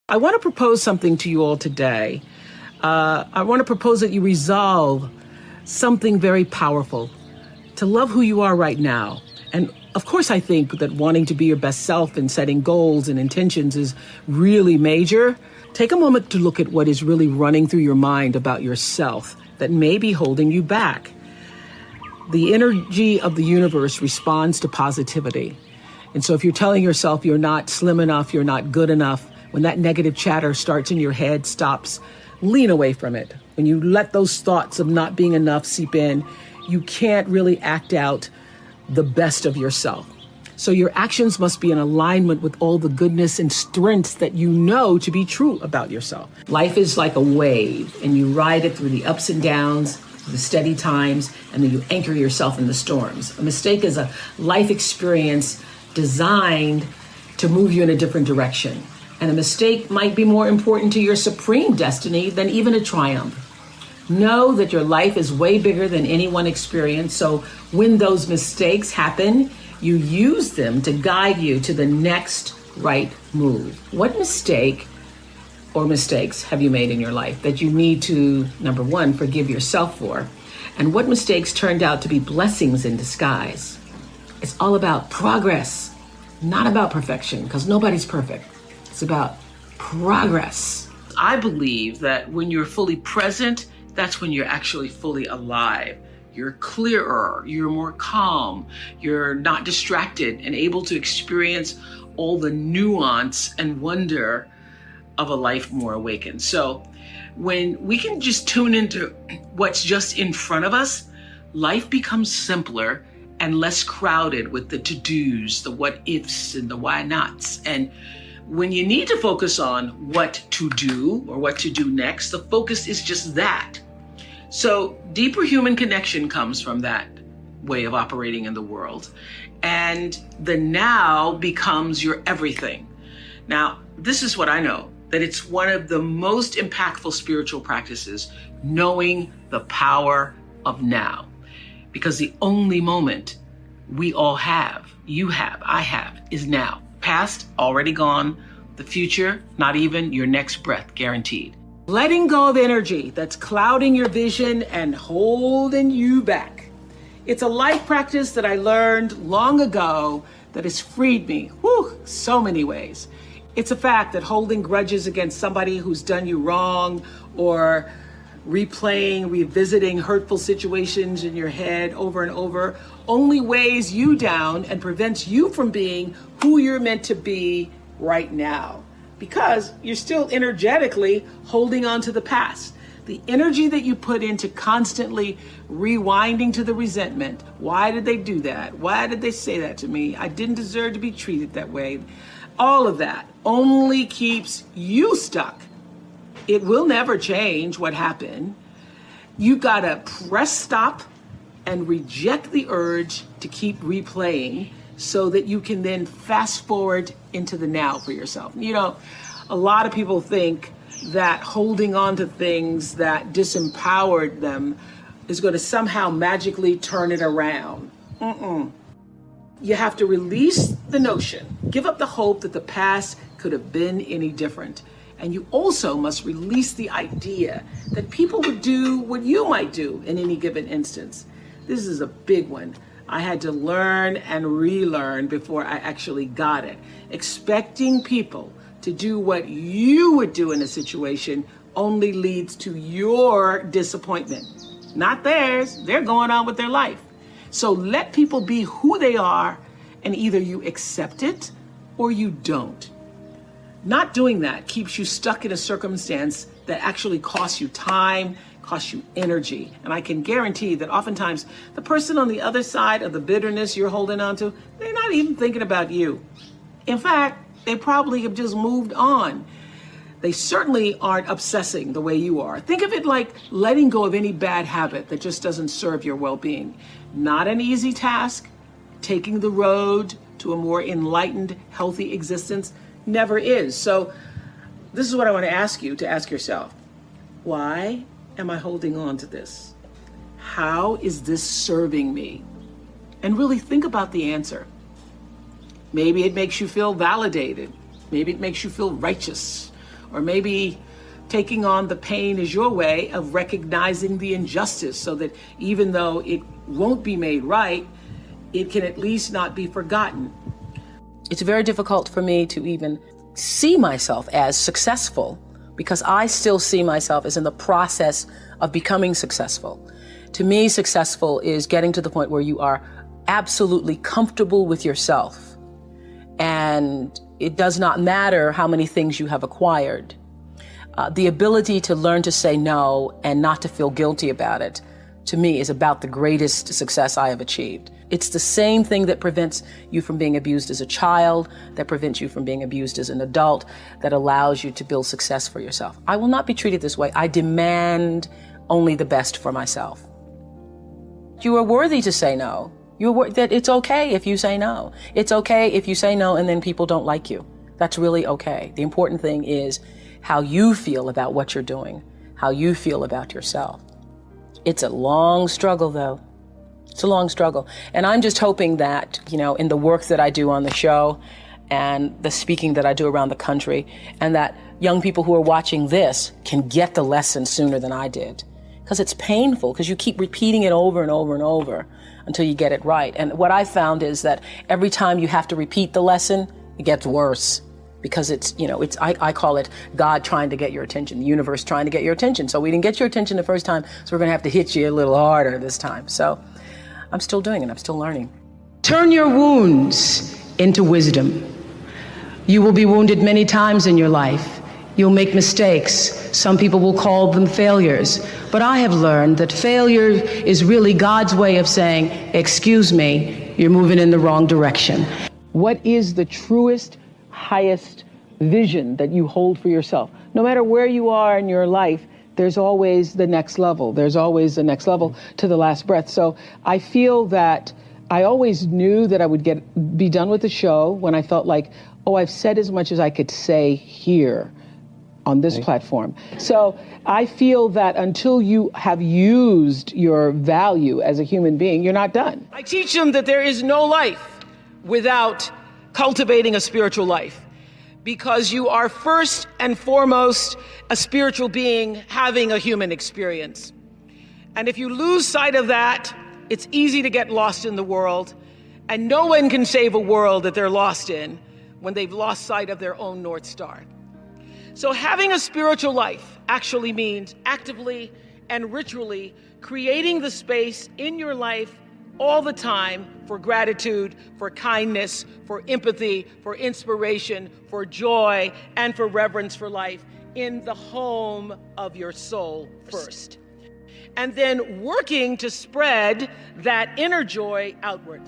I want to propose something to you all today. I want to propose that you resolve something very powerful, to love who you are right now. And of course, I think that wanting to be your best self and setting goals and intentions is really major. Take a moment to look at what is really running through your mind about yourself that may be holding you back. The energy of the universe responds to positivity. And so if you're telling yourself you're not slim enough, you're not good enough, when that negative chatter starts in your head, stops, lean away from it. When you let those thoughts of not being enough seep in, you can't really act out the best of yourself. So your actions must be in alignment with all the goodness and strengths that you know to be true about yourself. Life is like a wave, and you ride it through the ups and downs, the steady times, and then you anchor yourself in the storms. A mistake is a life experience designed to move you in a different direction. And a mistake might be more important to your supreme destiny than even a triumph. Know that your life is way bigger than any one experience. So when those mistakes happen, you use them to guide you to the next right move. What mistake or mistakes have you made in your life that you need to, number one, forgive yourself for? And what mistakes turned out to be blessings in disguise? It's all about progress, not about perfection, because nobody's perfect. It's about progress. I believe that when you're fully present, that's when you're actually fully alive. You're clearer, you're more calm, you're not distracted and able to experience all the nuance and wonder of a life more awakened. So when we can just tune into what's just in front of us, life becomes simpler and less crowded with the to-dos, the what-ifs and the why-nots. And when you need to focus on what to do or what to do next, the focus is just that. So deeper human connection comes from that way of operating in the world. And the now becomes your everything. Now, this is what I know, that it's one of the most impactful spiritual practices, knowing the power of now. Because the only moment we all have, you have, I have, is now. Past, already gone. The future, not even your next breath, guaranteed. Letting go of energy that's clouding your vision and holding you back. It's a life practice that I learned long ago that has freed me, so many ways. It's a fact that holding grudges against somebody who's done you wrong, or revisiting hurtful situations in your head over and over, only weighs you down and prevents you from being who you're meant to be right now, because you're still energetically holding on to the past. The energy that you put into constantly rewinding to the resentment. Why did they do that? Why did they say that to me? I didn't deserve to be treated that way. All of that only keeps you stuck. It will never change what happened. You gotta press stop and reject the urge to keep replaying so that you can then fast forward into the now for yourself. You know, a lot of people think that holding on to things that disempowered them is going to somehow magically turn it around. You have to release the notion, give up the hope that the past could have been any different. And you also must release the idea that people would do what you might do in any given instance. This is a big one. I had to learn and relearn before I actually got it. Expecting people to do what you would do in a situation only leads to your disappointment, not theirs. They're going on with their life. So let people be who they are, and either you accept it or you don't. Not doing that keeps you stuck in a circumstance that actually costs you time, costs you energy. And I can guarantee that oftentimes the person on the other side of the bitterness you're holding on to, they're not even thinking about you. In fact, they probably have just moved on. They certainly aren't obsessing the way you are. Think of it like letting go of any bad habit that just doesn't serve your well-being. Not an easy task. Taking the road to a more enlightened, healthy existence never is. So this is what I want to ask you to ask yourself. Why am I holding on to this? How is this serving me? And really think about the answer. Maybe it makes you feel validated. Maybe it makes you feel righteous. Or maybe taking on the pain is your way of recognizing the injustice so that even though it won't be made right, it can at least not be forgotten. It's very difficult for me to even see myself as successful because I still see myself as in the process of becoming successful. To me, successful is getting to the point where you are absolutely comfortable with yourself. And it does not matter how many things you have acquired. The ability to learn to say no and not to feel guilty about it, to me, is about the greatest success I have achieved. It's the same thing that prevents you from being abused as a child, that prevents you from being abused as an adult, that allows you to build success for yourself. I will not be treated this way. I demand only the best for myself. You are worthy to say no. That it's okay if you say no. It's okay if you say no and then people don't like you. That's really okay. The important thing is how you feel about what you're doing, how you feel about yourself. It's a long struggle, though. It's a long struggle. And I'm just hoping that, in the work that I do on the show and the speaking that I do around the country, and that young people who are watching this can get the lesson sooner than I did. Because it's painful, because you keep repeating it over and over and over until you get it right. And what I found is that every time you have to repeat the lesson, it gets worse. Because I call it God trying to get your attention, the universe trying to get your attention. So we didn't get your attention the first time, so we're going to have to hit you a little harder this time. So I'm still doing it. I'm still learning. Turn your wounds into wisdom. You will be wounded many times in your life. You'll make mistakes. Some people will call them failures. But I have learned that failure is really God's way of saying, excuse me, you're moving in the wrong direction. What is the truest, highest vision that you hold for yourself? No matter where you are in your life, there's always the next level. There's always the next level to the last breath. So I feel that I always knew that I would be done with the show when I felt like, I've said as much as I could say here on this platform. So I feel that until you have used your value as a human being, you're not done. I teach them that there is no life without cultivating a spiritual life, because you are first and foremost a spiritual being having a human experience. And if you lose sight of that, it's easy to get lost in the world, and no one can save a world that they're lost in when they've lost sight of their own North Star. So having a spiritual life actually means actively and ritually creating the space in your life all the time for gratitude, for kindness, for empathy, for inspiration, for joy, and for reverence for life in the home of your soul first. And then working to spread that inner joy outward.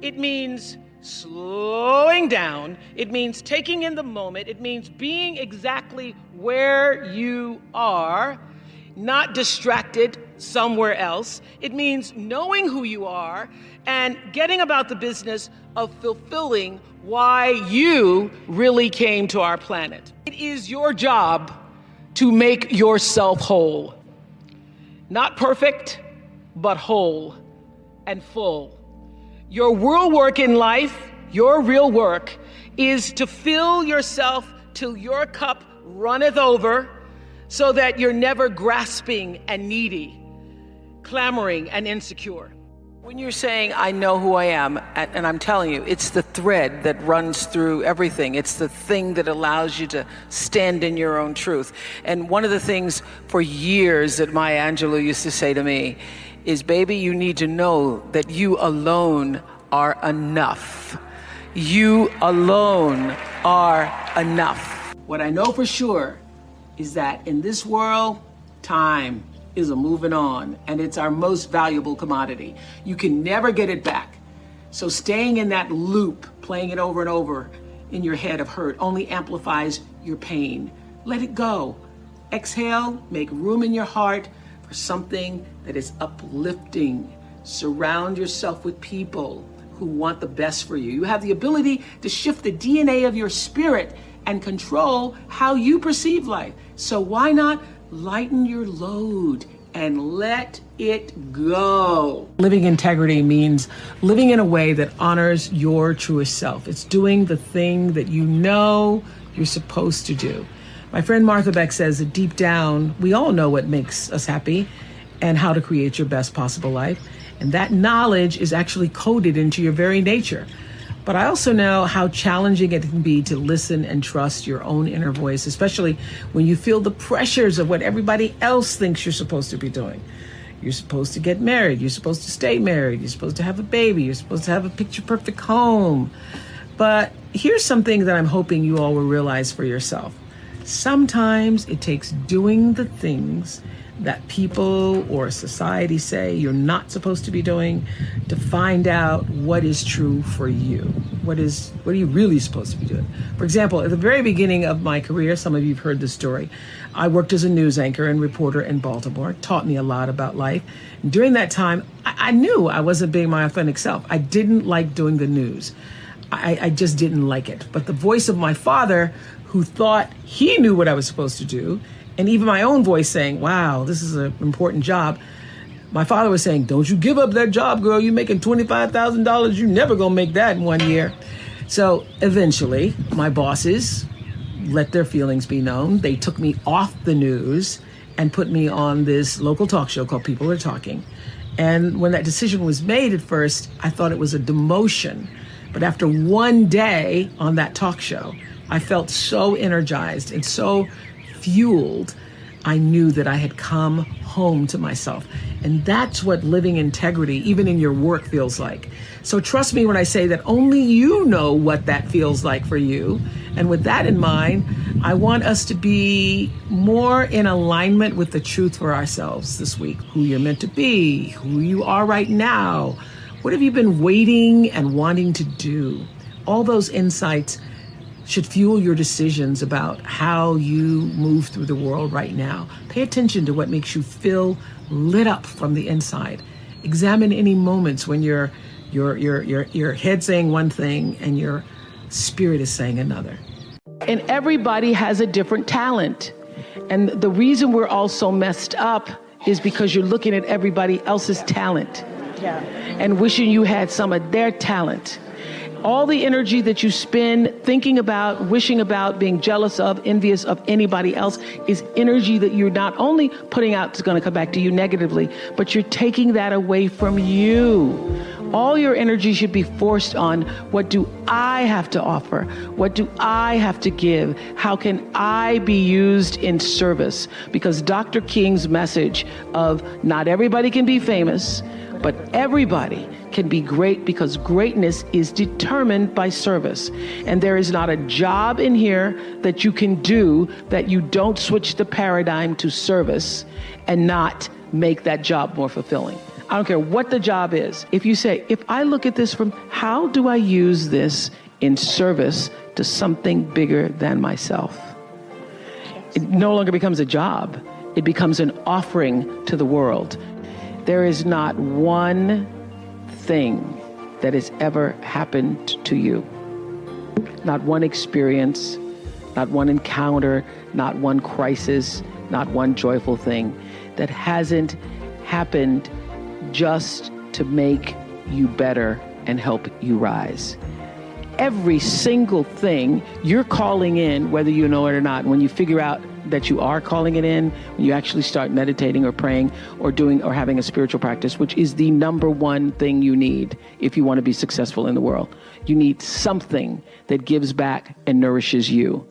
It means slowing down. It means taking in the moment. It means being exactly where you are, not distracted somewhere else. It means knowing who you are and getting about the business of fulfilling why you really came to our planet. It is your job to make yourself whole. Not perfect, but whole and full. Your real work in life, your real work, is to fill yourself till your cup runneth over, so that you're never grasping and needy, clamoring and insecure. When you're saying, I know who I am, and I'm telling you, it's the thread that runs through everything. It's the thing that allows you to stand in your own truth. And one of the things for years that Maya Angelou used to say to me is, baby, you need to know that you alone are enough. You alone are enough. What I know for sure is that in this world, time is a moving on, and it's our most valuable commodity. You can never get it back. So staying in that loop, playing it over and over in your head of hurt, only amplifies your pain. Let it go. Exhale, make room in your heart for something that is uplifting. Surround yourself with people who want the best for you. You have the ability to shift the DNA of your spirit and control how you perceive life. So why not lighten your load and let it go? Living integrity means living in a way that honors your truest self. It's doing the thing that you know you're supposed to do. My friend Martha Beck says that deep down, we all know what makes us happy and how to create your best possible life. And that knowledge is actually coded into your very nature. But I also know how challenging it can be to listen and trust your own inner voice, especially when you feel the pressures of what everybody else thinks you're supposed to be doing. You're supposed to get married. You're supposed to stay married. You're supposed to have a baby. You're supposed to have a picture-perfect home. But here's something that I'm hoping you all will realize for yourself. Sometimes it takes doing the things that people or society say you're not supposed to be doing to find out what is true for you. What are you really supposed to be doing? For example, at the very beginning of my career, some of you have heard this story, I worked as a news anchor and reporter in Baltimore. It taught me a lot about life. And during that time, I knew I wasn't being my authentic self. I didn't like doing the news. I just didn't like it. But the voice of my father, who thought he knew what I was supposed to do, and even my own voice saying, wow, this is an important job. My father was saying, don't you give up that job, girl. You're making $25,000. You're never going to make that in 1 year. So eventually, my bosses let their feelings be known. They took me off the news and put me on this local talk show called People Are Talking. And when that decision was made at first, I thought it was a demotion. But after one day on that talk show, I felt so energized and so fueled. I knew that I had come home to myself. And that's what living integrity, even in your work, feels like. So trust me when I say that only you know what that feels like for you. And with that in mind, I want us to be more in alignment with the truth for ourselves this week. Who you're meant to be, who you are right now. What have you been waiting and wanting to do? All those insights should fuel your decisions about how you move through the world right now. Pay attention to what makes you feel lit up from the inside. Examine any moments when your head saying one thing and your spirit is saying another. And everybody has a different talent. And the reason we're all so messed up is because you're looking at everybody else's talent and wishing you had some of their talent. All the energy that you spend thinking about, wishing about, being jealous of, envious of anybody else is energy that you're not only putting out is going to come back to you negatively, but you're taking that away from you. All your energy should be forced on what do I have to offer? What do I have to give? How can I be used in service? Because Dr. King's message of not everybody can be famous, but everybody can be great because greatness is determined by service. And there is not a job in here that you can do that you don't switch the paradigm to service and not make that job more fulfilling. I don't care what the job is. If you say, if I look at this from how do I use this in service to something bigger than myself? It no longer becomes a job. It becomes an offering to the world. There is not one thing that has ever happened to you. Not one experience, not one encounter, not one crisis, not one joyful thing that hasn't happened just to make you better and help you rise. Every single thing you're calling in, whether you know it or not, when you figure out that you are calling it in, when you actually start meditating or praying or doing or having a spiritual practice, which is the number one thing you need if you want to be successful in the world. You need something that gives back and nourishes you,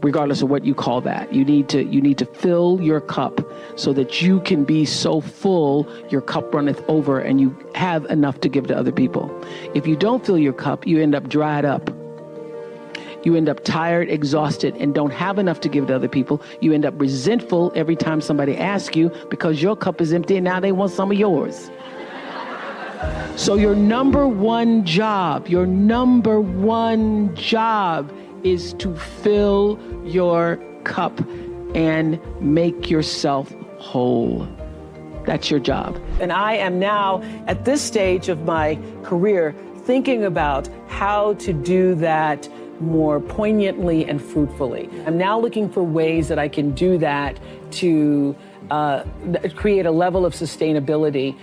regardless of what you call that. You need to fill your cup so that you can be so full your cup runneth over and you have enough to give to other people. If you don't fill your cup, you end up dried up. You end up tired, exhausted, and don't have enough to give to other people. You end up resentful every time somebody asks you because your cup is empty and now they want some of yours. So your number one job is to fill your cup and make yourself whole. That's your job. And I am now at this stage of my career thinking about how to do that more poignantly and fruitfully. I'm now looking for ways that I can do that to create a level of sustainability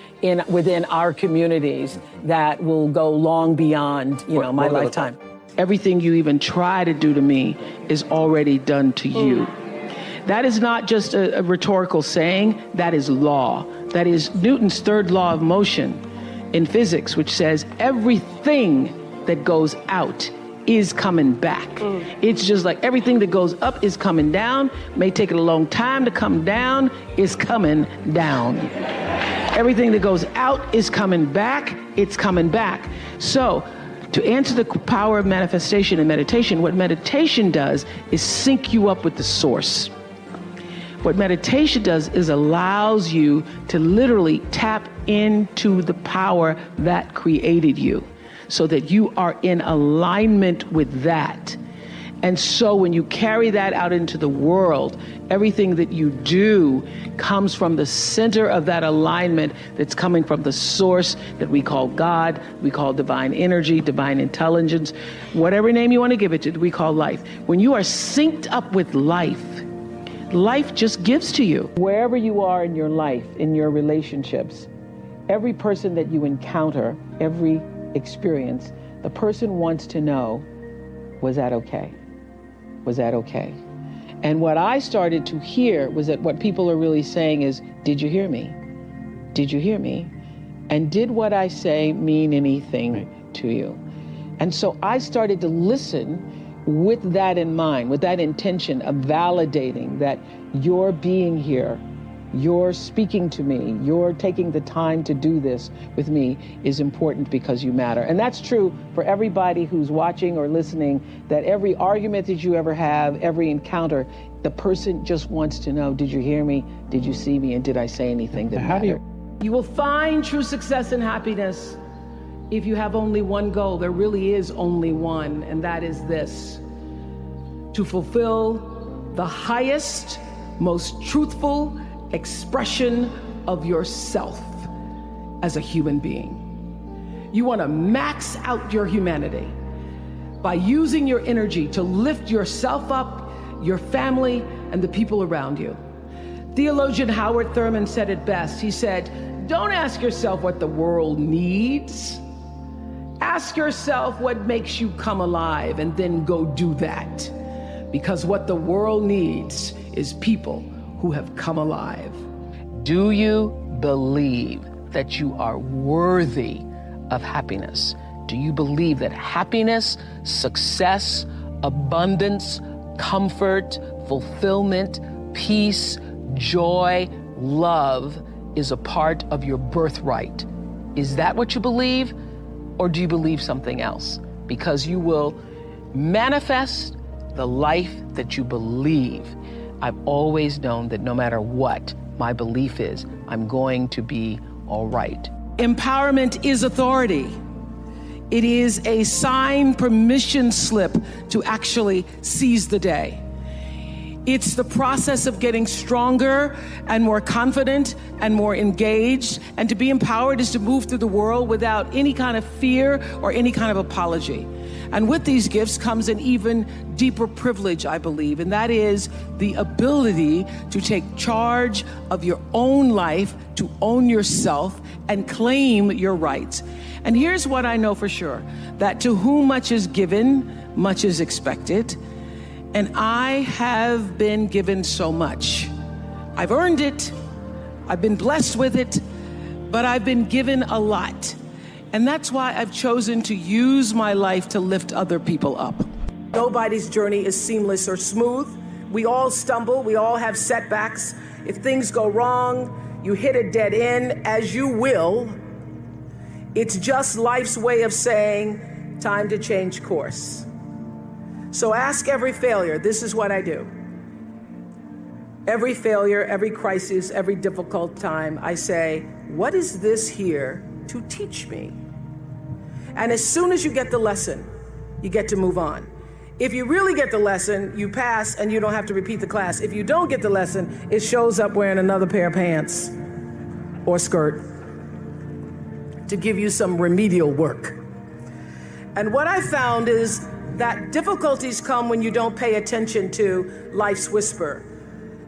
within our communities that will go long beyond, my lifetime. everything you even try to do to me is already done to you. That is not just a rhetorical saying, that is law. That is Newton's third law of motion in physics, which says everything that goes out is coming back. It's just like everything that goes up is coming down. May take it a long time to come down, is coming down. Everything that goes out is coming back, it's coming back. So, to answer the power of manifestation and meditation, what meditation does is sync you up with the source. What meditation does is allows you to literally tap into the power that created you, so that you are in alignment with that. And so when you carry that out into the world, everything that you do comes from the center of that alignment that's coming from the source that we call God, we call divine energy, divine intelligence, whatever name you want to give it to, we call life. When you are synced up with life, life just gives to you. Wherever you are in your life, in your relationships, every person that you encounter, every experience, the person wants to know, was that okay? Was that okay? And what I started to hear was that what people are really saying is, did you hear me? Did you hear me? And did what I say mean anything to you? And so I started to listen with that in mind, with that intention of validating that your being here, you're speaking to me, you're taking the time to do this with me is important because you matter. And that's true for everybody who's watching or listening, that every argument that you ever have, every encounter, the person just wants to know, did you hear me? Did you see me? And did I say anything that mattered? You will find true success and happiness if you have only one goal. There really is only one, and that is this: to fulfill the highest, most truthful expression of yourself as a human being. You want to max out your humanity by using your energy to lift yourself up, your family, and the people around you. Theologian Howard Thurman said it best. He said, don't ask yourself what the world needs. Ask yourself what makes you come alive, and then go do that. Because what the world needs is people who have come alive. Do you believe that you are worthy of happiness? Do you believe that happiness, success, abundance, comfort, fulfillment, peace, joy, love is a part of your birthright? Is that what you believe? Or do you believe something else? Because you will manifest the life that you believe. I've always known that no matter what my belief is, I'm going to be all right. Empowerment is authority. It is a signed permission slip to actually seize the day. It's the process of getting stronger and more confident and more engaged. And to be empowered is to move through the world without any kind of fear or any kind of apology. And with these gifts comes an even deeper privilege, I believe, and that is the ability to take charge of your own life, to own yourself, and claim your rights. And here's what I know for sure, that to whom much is given, much is expected. And I have been given so much. I've earned it, I've been blessed with it, but I've been given a lot. And that's why I've chosen to use my life to lift other people up. Nobody's journey is seamless or smooth. We all stumble, we all have setbacks. If things go wrong, you hit a dead end, as you will. It's just life's way of saying, time to change course. So ask every failure, this is what I do. Every failure, every crisis, every difficult time, I say, what is this here to teach me? And as soon as you get the lesson, you get to move on. If you really get the lesson, you pass and you don't have to repeat the class. If you don't get the lesson, it shows up wearing another pair of pants or skirt to give you some remedial work. And what I found is that difficulties come when you don't pay attention to life's whisper,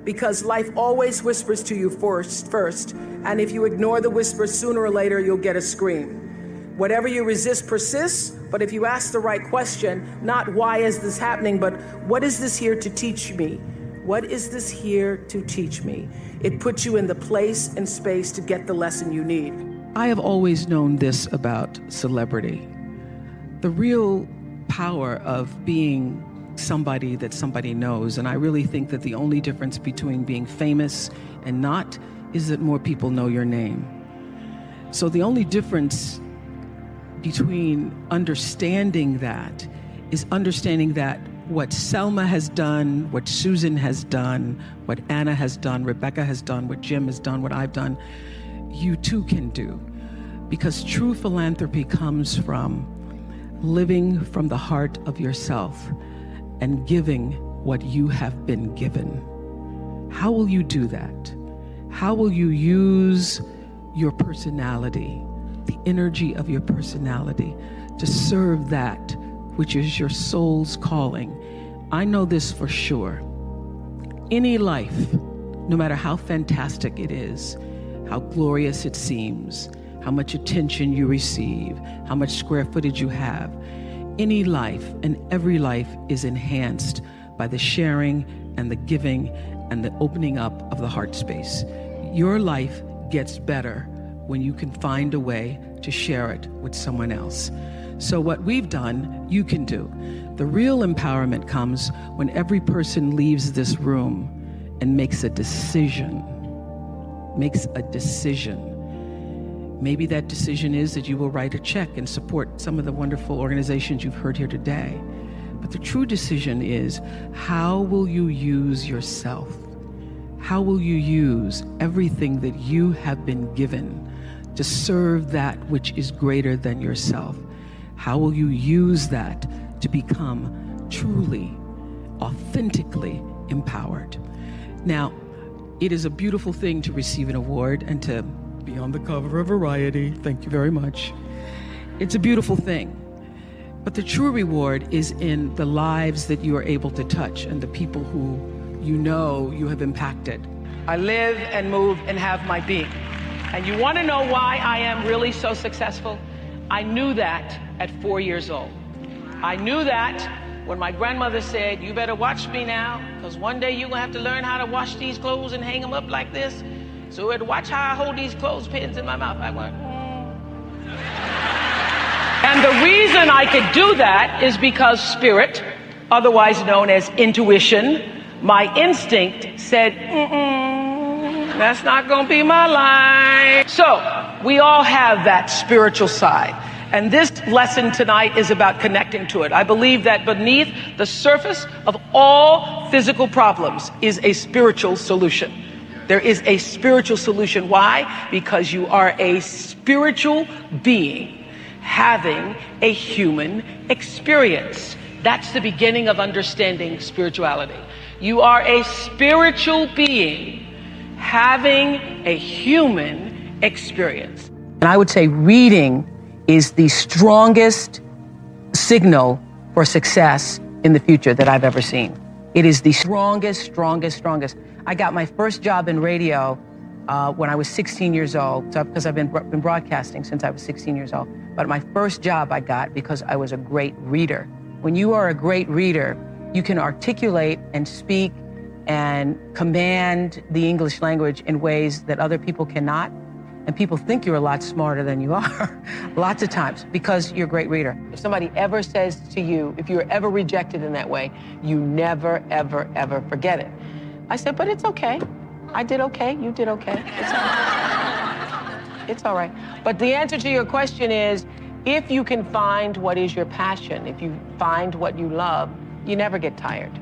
because life always whispers to you first, and if you ignore the whisper, sooner or later you'll get a scream. Whatever you resist persists, But if you ask the right question, not why is this happening, but what is this here to teach me? What is this here to teach me? It puts you in the place and space to get the lesson you need. I have always known this about celebrity. The real power of being somebody that somebody knows, and I really think that the only difference between being famous and not is that more people know your name. So the only difference between understanding that is understanding that what Selma has done, what Susan has done, what Anna has done, Rebecca has done, what Jim has done, what I've done, you too can do. Because true philanthropy comes from living from the heart of yourself and giving what you have been given. How will you do that? How will you use your personality, the energy of your personality, to serve that which is your soul's calling? I know this for sure. Any life, no matter how fantastic it is, how glorious it seems, how much attention you receive, how much square footage you have, any life and every life is enhanced by the sharing and the giving and the opening up of the heart space. Your life gets better when you can find a way to share it with someone else. So what we've done, you can do. The real empowerment comes when every person leaves this room and makes a decision. Maybe that decision is that you will write a check and support some of the wonderful organizations you've heard here today. But the true decision is, how will you use yourself? How will you use everything that you have been given to serve that which is greater than yourself? How will you use that to become truly, authentically empowered? Now, it is a beautiful thing to receive an award and to be on the cover of Variety. Thank you very much. It's a beautiful thing. But the true reward is in the lives that you are able to touch and the people who you know you have impacted. I live and move and have my being. And you want to know why I am really so successful? I knew that at 4 years old. I knew that when my grandmother said, "You better watch me now, because one day you're going to have to learn how to wash these clothes and hang them up like this." So I'd watch how I hold these clothespins in my mouth. I went, And the reason I could do that is because spirit, otherwise known as intuition, my instinct said, that's not going to be my life. So we all have that spiritual side. And this lesson tonight is about connecting to it. I believe that beneath the surface of all physical problems is a spiritual solution. There is a spiritual solution. Why? Because you are a spiritual being having a human experience. That's the beginning of understanding spirituality. You are a spiritual being having a human experience. And I would say reading is the strongest signal for success in the future that I've ever seen. It is the strongest. I got my first job in radio when I was 16 years old, because I've been broadcasting since I was 16 years old. But my first job I got because I was a great reader. When you are a great reader, you can articulate and speak and command the English language in ways that other people cannot. And people think you're a lot smarter than you are, lots of times, because you're a great reader. If somebody ever says to you, if you're ever rejected in that way, you never, ever forget it. I said, but it's okay. I did okay, you did okay. It's all right. It's all right. But the answer to your question is, if you can find what is your passion, if you find what you love, you never get tired.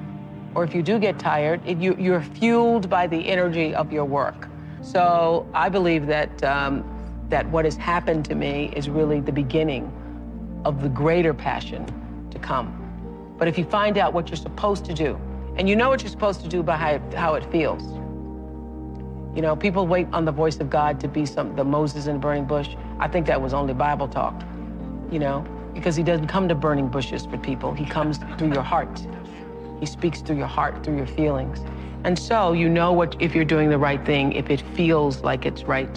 Or if you do get tired, you're fueled by the energy of your work. So I believe that that what has happened to me is really the beginning of the greater passion to come. But if you find out what you're supposed to do, and you know what you're supposed to do by how it feels. You know, people wait on the voice of God to be the Moses in the burning bush. I think that was only Bible talk, you know, because he doesn't come to burning bushes for people. He comes through your heart. He speaks through your heart, through your feelings. And so you know if you're doing the right thing, if it feels like it's right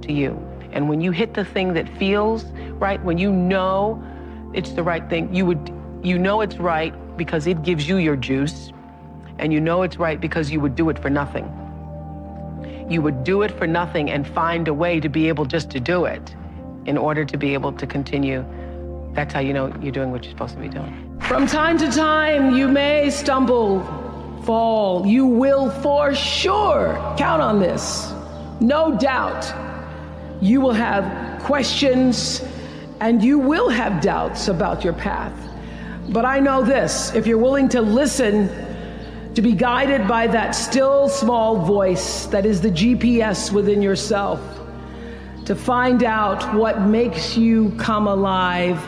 to you. And when you hit the thing that feels right, when you know it's the right thing. You know it's right because it gives you your juice, and you know it's right because you would do it for nothing. You would do it for nothing and find a way to be able just to do it in order to be able to continue. That's how you know you're doing what you're supposed to be doing. From time to time, you may stumble, fall. You will for sure count on this. No doubt. You will have questions and you will have doubts about your path. But I know this, if you're willing to listen, to be guided by that still small voice that is the GPS within yourself, to find out what makes you come alive,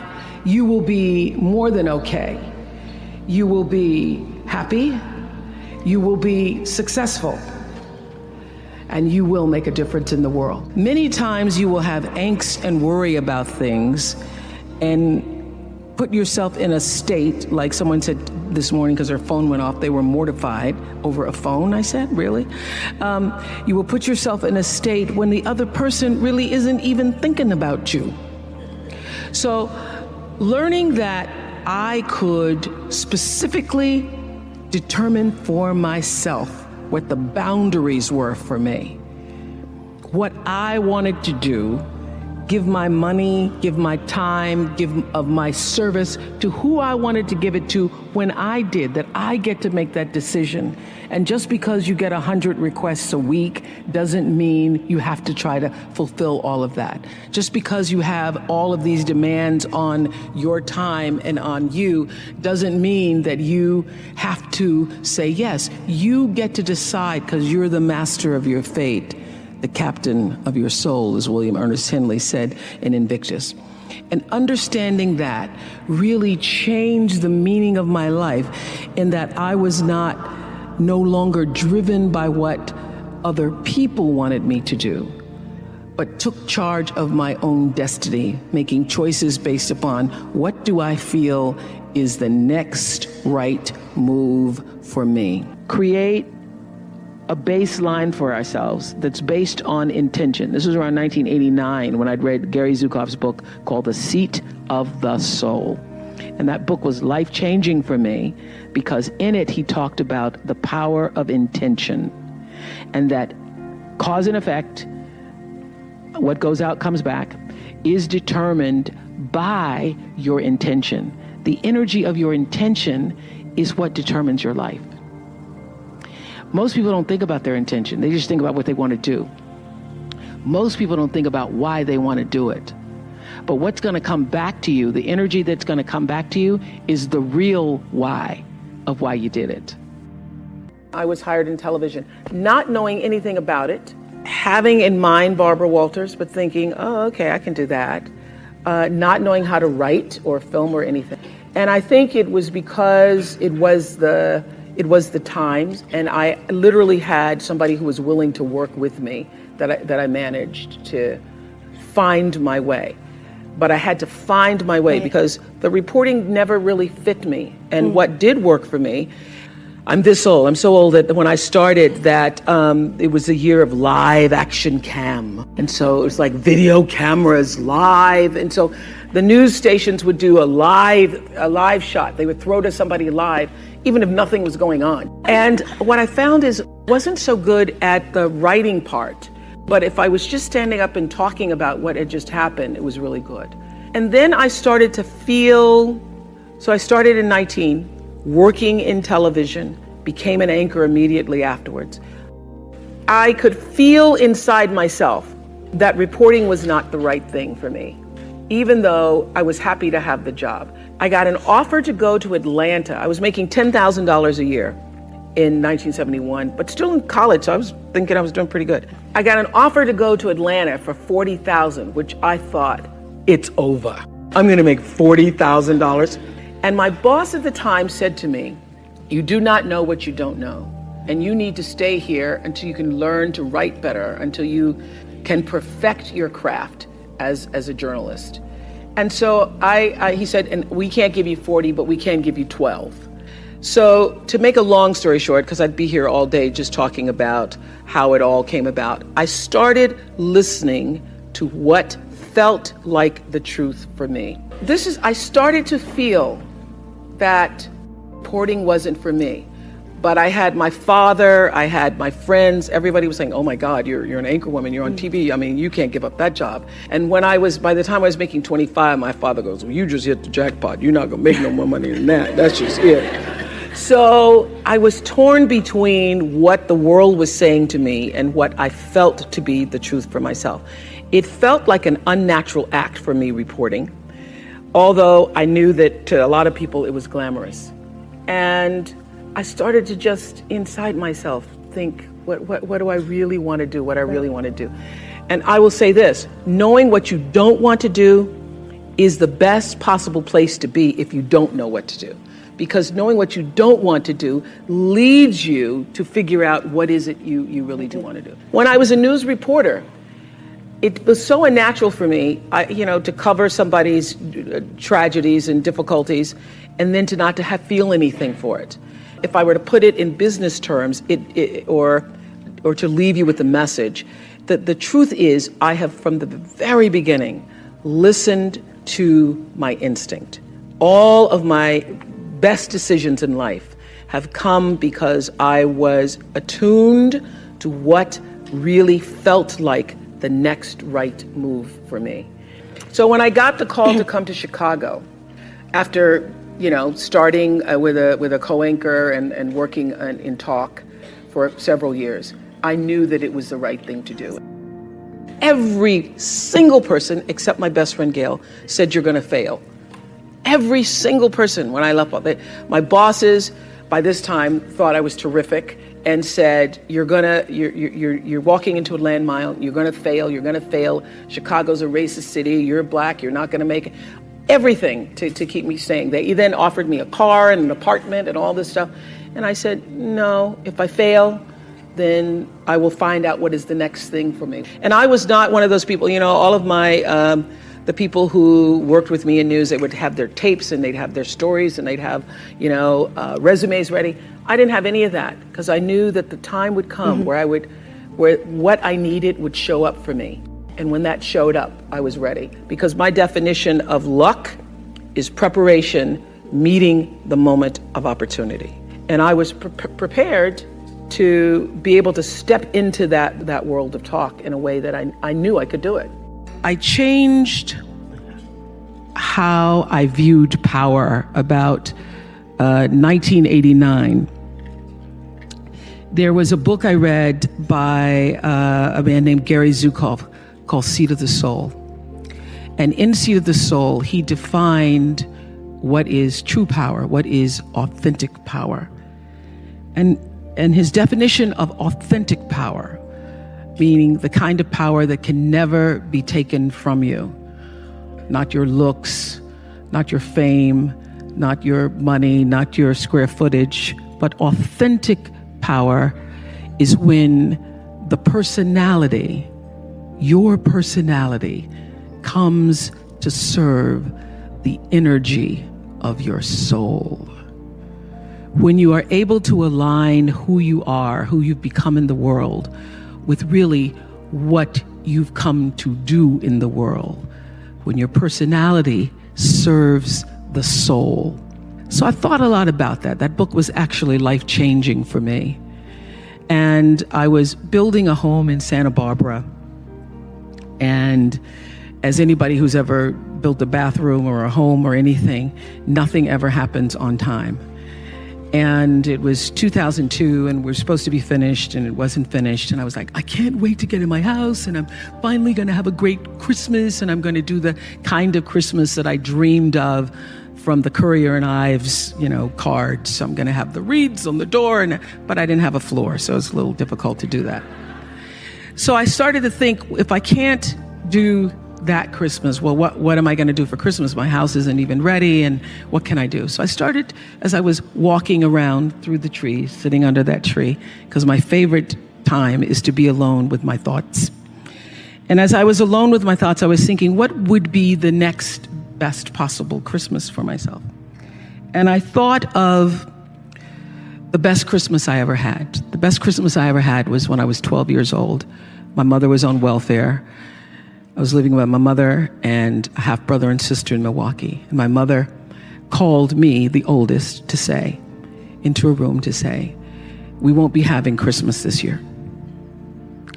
you will be more than okay. You will be happy, you will be successful, and you will make a difference in the world. Many times you will have angst and worry about things and put yourself in a state, like someone said this morning because their phone went off, they were mortified over a phone. I said, really? You will put yourself in a state when the other person really isn't even thinking about you. So learning that I could specifically determine for myself what the boundaries were for me, what I wanted to do, give my money, give my time, give of my service to who I wanted to give it to when I did, that I get to make that decision. And just because you get 100 requests a week doesn't mean you have to try to fulfill all of that. Just because you have all of these demands on your time and on you doesn't mean that you have to say yes. You get to decide because you're the master of your fate. The captain of your soul, as William Ernest Henley said in Invictus. And understanding that really changed the meaning of my life in that I was no longer driven by what other people wanted me to do, but took charge of my own destiny, making choices based upon what do I feel is the next right move for me. Create a baseline for ourselves that's based on intention. This was around 1989 when I'd read Gary Zukav's book called The Seat of the Soul. And that book was life-changing for me because in it he talked about the power of intention and that cause and effect, what goes out comes back, is determined by your intention. The energy of your intention is what determines your life. Most people don't think about their intention. They just think about what they want to do. Most people don't think about why they want to do it. But what's going to come back to you, the energy that's going to come back to you, is the real why of why you did it. I was hired in television, not knowing anything about it, having in mind Barbara Walters, but thinking, oh, okay, I can do that. Not knowing how to write or film or anything. And I think it was because it was the times, and I literally had somebody who was willing to work with me that I managed to find my way. But I had to find my way because the reporting never really fit me. And what did work for me, I'm this old. I'm so old that when I started that, it was a year of live action cam. And so it was like video cameras live. And so the news stations would do a live shot. They would throw to somebody live, even if nothing was going on. And what I found is I wasn't so good at the writing part, but if I was just standing up and talking about what had just happened, it was really good. And then I started to feel, so I started in 19, working in television, became an anchor immediately afterwards. I could feel inside myself that reporting was not the right thing for me, even though I was happy to have the job. I got an offer to go to Atlanta. I was making $10,000 a year in 1971, but still in college, so I was thinking I was doing pretty good. I got an offer to go to Atlanta for $40,000, which I thought, it's over. I'm gonna make $40,000. And my boss at the time said to me, you do not know what you don't know. And you need to stay here until you can learn to write better, until you can perfect your craft as a journalist. And so he said, and we can't give you 40, but we can give you 12. So to make a long story short, because I'd be here all day just talking about how it all came about, I started listening to what felt like the truth for me. I started to feel that reporting wasn't for me. But I had my father, I had my friends, everybody was saying, oh my God, you're an anchor woman, you're on TV. I mean, you can't give up that job. And by the time I was making 25, my father goes, well, you just hit the jackpot. You're not gonna make no more money than that. That's just it. So I was torn between what the world was saying to me and what I felt to be the truth for myself. It felt like an unnatural act for me reporting, although I knew that to a lot of people it was glamorous. And I started to just inside myself think, what do I really want to do? What I really want to do. And I will say this, knowing what you don't want to do is the best possible place to be if you don't know what to do. Because knowing what you don't want to do leads you to figure out what is it you really do want to do. When I was a news reporter, it was so unnatural for me, to cover somebody's tragedies and difficulties and then to not feel anything for it. If I were to put it in business terms, or to leave you with the message, that the truth is I have from the very beginning listened to my instinct. All of my best decisions in life have come because I was attuned to what really felt like the next right move for me. So when I got the call to come to Chicago, after starting with a co-anchor and working in talk for several years, I knew that it was the right thing to do. Every single person, except my best friend Gail, said you're going to fail. Every single person when I left, my bosses by this time thought I was terrific and said, you're walking into a landmine, you're going to fail. Chicago's a racist city, you're black, you're not going to make it. Everything to keep me staying. They then offered me a car and an apartment and all this stuff. And I said, no, if I fail, then I will find out what is the next thing for me. And I was not one of those people, all of my, the people who worked with me in news, they would have their tapes and they'd have their stories and they'd have, resumes ready. I didn't have any of that because I knew that the time would come where what I needed would show up for me. And when that showed up, I was ready. Because my definition of luck is preparation meeting the moment of opportunity. And I was prepared to be able to step into that world of talk in a way that I knew I could do it. I changed how I viewed power about 1989. There was a book I read by a man named Gary Zukav called Seat of the Soul. And in Seat of the Soul, he defined what is true power, what is authentic power. And his definition of authentic power, meaning the kind of power that can never be taken from you. Not your looks, not your fame, not your money, not your square footage, but authentic power is when the personality, your personality, comes to serve the energy of your soul. When you are able to align who you are, who you've become in the world, with really what you've come to do in the world, when your personality serves the soul. So I thought a lot about that. That book was actually life-changing for me. And I was building a home in Santa Barbara. And as anybody who's ever built a bathroom or a home or anything, nothing ever happens on time. And it was 2002 and we're supposed to be finished and it wasn't finished. And I was like, I can't wait to get in my house and I'm finally going to have a great Christmas and I'm going to do the kind of Christmas that I dreamed of from the Courier and Ives, cards. So I'm going to have the wreaths on the door, but I didn't have a floor, so it's a little difficult to do that. So I started to think, if I can't do that Christmas, well, what am I going to do for Christmas? My house isn't even ready, and what can I do? So I started, as I was walking around through the trees, sitting under that tree, because my favorite time is to be alone with my thoughts. And as I was alone with my thoughts, I was thinking, what would be the next best possible Christmas for myself? And I thought of the best Christmas I ever had. The best Christmas I ever had was when I was 12 years old. My mother was on welfare. I was living with my mother and a half brother and sister in Milwaukee. And my mother called me, the oldest, into a room to say, we won't be having Christmas this year.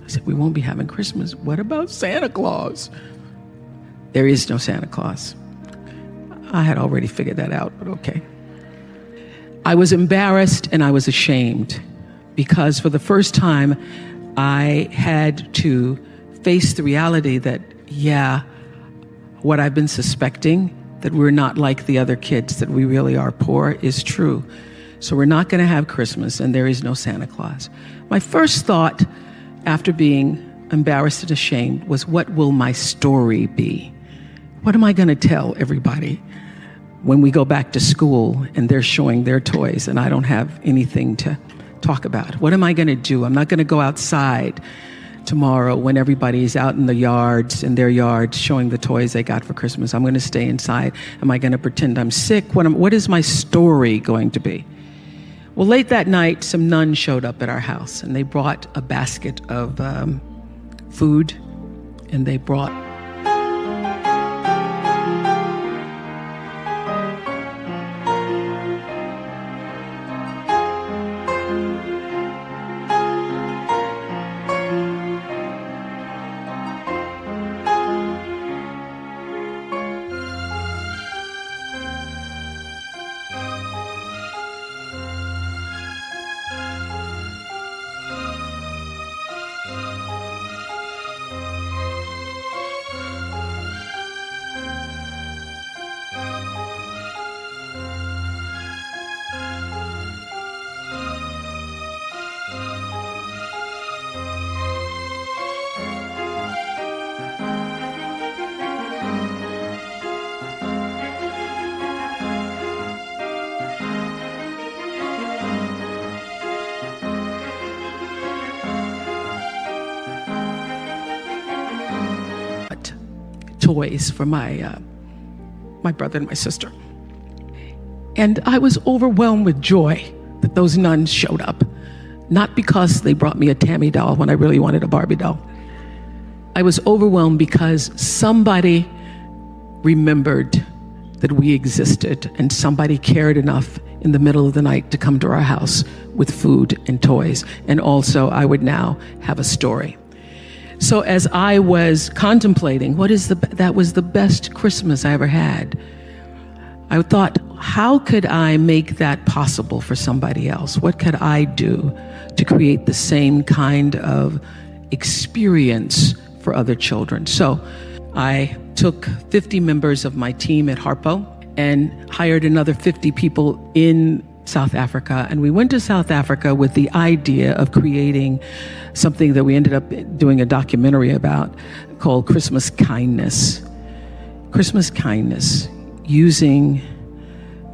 I said, we won't be having Christmas. What about Santa Claus? There is no Santa Claus. I had already figured that out, but okay. I was embarrassed and I was ashamed because for the first time, I had to face the reality that, what I've been suspecting, that we're not like the other kids, that we really are poor, is true. So we're not going to have Christmas and there is no Santa Claus. My first thought after being embarrassed and ashamed was, what will my story be? What am I going to tell everybody when we go back to school and they're showing their toys and I don't have anything to talk about? What am I going to do? I'm not going to go outside tomorrow when everybody's out in their yards showing the toys they got for Christmas. I'm going to stay inside. Am I going to pretend I'm sick? What is my story going to be? Well, late that night, some nuns showed up at our house and they brought a basket of food, and they brought toys for my brother and my sister. And I was overwhelmed with joy that those nuns showed up. Not because they brought me a Tammy doll when I really wanted a Barbie doll. I was overwhelmed because somebody remembered that we existed and somebody cared enough in the middle of the night to come to our house with food and toys. And also I would now have a story. So as I was contemplating, that was the best Christmas I ever had, I thought, how could I make that possible for somebody else? What could I do to create the same kind of experience for other children? So I took 50 members of my team at Harpo and hired another 50 people in South Africa. And we went to South Africa with the idea of creating something that we ended up doing a documentary about called Christmas Kindness. Christmas Kindness, using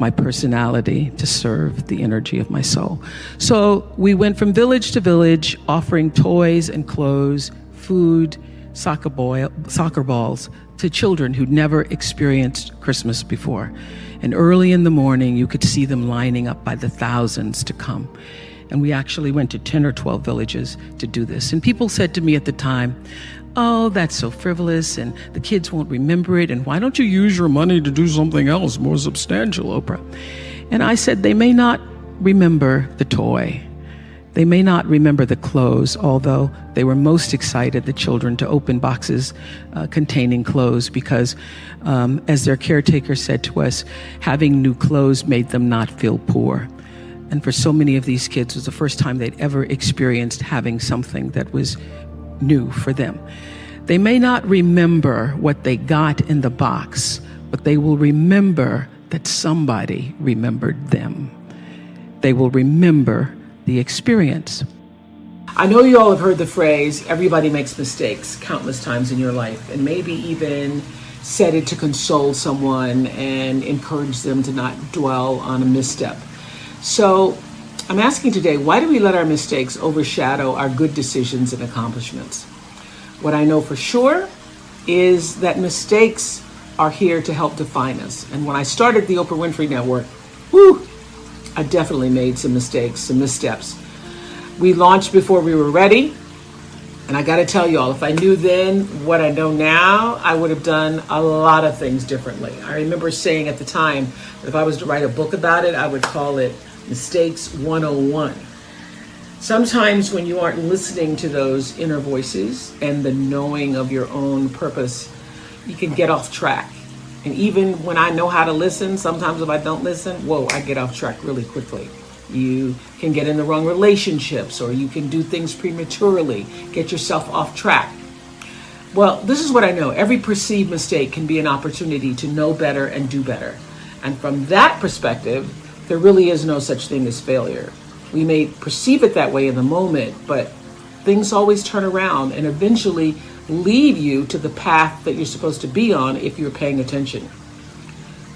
my personality to serve the energy of my soul. So we went from village to village, offering toys and clothes, food, soccer balls to children who'd never experienced Christmas before. And early in the morning, you could see them lining up by the thousands to come. And we actually went to 10 or 12 villages to do this. And people said to me at the time, oh, that's so frivolous and the kids won't remember it. And why don't you use your money to do something else more substantial, Oprah? And I said, they may not remember the toy. They may not remember the clothes, although they were most excited, the children, to open boxes containing clothes because, as their caretaker said to us, having new clothes made them not feel poor. And for so many of these kids, it was the first time they'd ever experienced having something that was new for them. They may not remember what they got in the box, but they will remember that somebody remembered them. They will remember the experience. I know you all have heard the phrase, everybody makes mistakes, countless times in your life, and maybe even said it to console someone and encourage them to not dwell on a misstep. So I'm asking today, why do we let our mistakes overshadow our good decisions and accomplishments? What I know for sure is that mistakes are here to help define us. And when I started the Oprah Winfrey Network, I definitely made some mistakes, some missteps. We launched before we were ready. And I got to tell y'all, if I knew then what I know now, I would have done a lot of things differently. I remember saying at the time that if I was to write a book about it, I would call it Mistakes 101. Sometimes when you aren't listening to those inner voices and the knowing of your own purpose, you can get off track. And even when I know how to listen, sometimes if I don't listen, I get off track really quickly. You can get in the wrong relationships, or you can do things prematurely, get yourself off track. Well, this is what I know. Every perceived mistake can be an opportunity to know better and do better. And from that perspective, there really is no such thing as failure. We may perceive it that way in the moment, but things always turn around and eventually lead you to the path that you're supposed to be on if you're paying attention.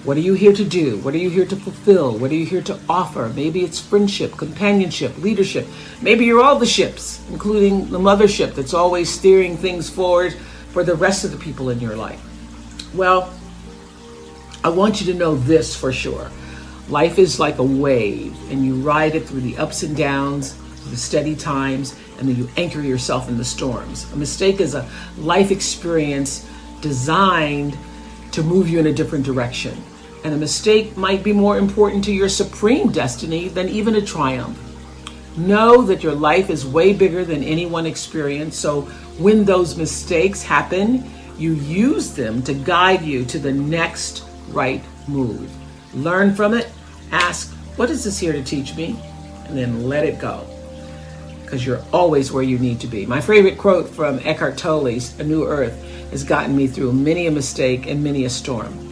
What are you here to do? What are you here to fulfill? What are you here to offer? Maybe it's friendship, companionship, leadership. Maybe you're all the ships, including the mothership that's always steering things forward for the rest of the people in your life. Well, I want you to know this for sure. Life is like a wave, and you ride it through the ups and downs, the steady times, and then you anchor yourself in the storms. A mistake is a life experience designed to move you in a different direction. And a mistake might be more important to your supreme destiny than even a triumph. Know that your life is way bigger than any one experience. So when those mistakes happen, you use them to guide you to the next right move. Learn from it. Ask, what is this here to teach me? And then let it go, because you're always where you need to be. My favorite quote from Eckhart Tolle's A New Earth has gotten me through many a mistake and many a storm.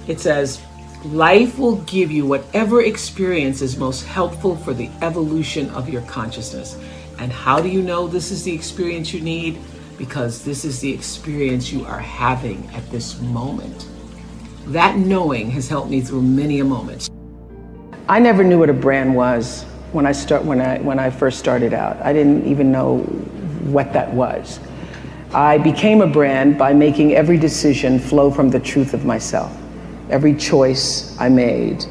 It says, life will give you whatever experience is most helpful for the evolution of your consciousness. And how do you know this is the experience you need? Because this is the experience you are having at this moment. That knowing has helped me through many a moment. I never knew what a brand was when I first started out. I didn't even know what that was. I became a brand by making every decision flow from the truth of myself. Every choice I made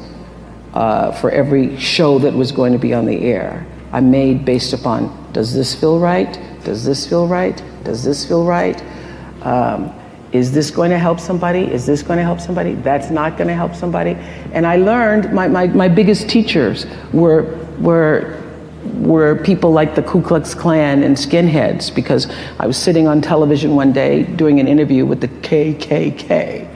for every show that was going to be on the air, I made based upon, does this feel right? Does this feel right? Does this feel right? Is this going to help somebody? Is this going to help somebody? That's not going to help somebody. And I learned my biggest teachers were people like the Ku Klux Klan and skinheads, because I was sitting on television one day doing an interview with the KKK.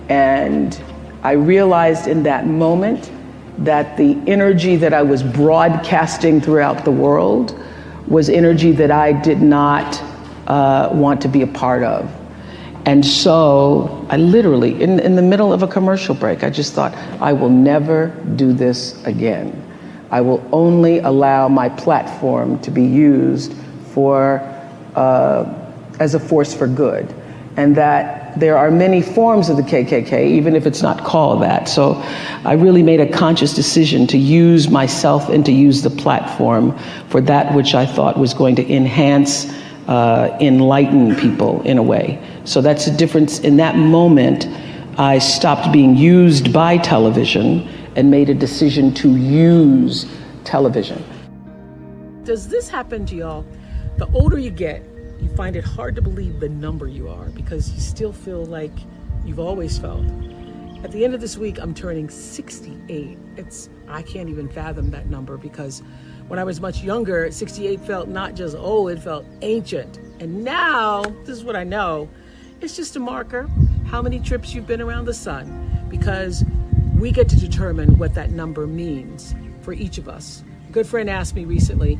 And I realized in that moment that the energy that I was broadcasting throughout the world was energy that I did not want to be a part of. And so I literally, in the middle of a commercial break, I just thought, I will never do this again. I will only allow my platform to be used for as a force for good. And that there are many forms of the KKK, even if it's not called that. So I really made a conscious decision to use myself and to use the platform for that which I thought was going to enhance, enlighten people in a way. So that's the difference. In that moment, I stopped being used by television and made a decision to use television. Does this happen to y'all? The older you get, you find it hard to believe the number you are, because you still feel like you've always felt. At the end of this week, I'm turning 68. I can't even fathom that number, because when I was much younger, 68 felt not just old, it felt ancient. And now, this is what I know, it's just a marker, how many trips you've been around the sun, because we get to determine what that number means for each of us. A good friend asked me recently,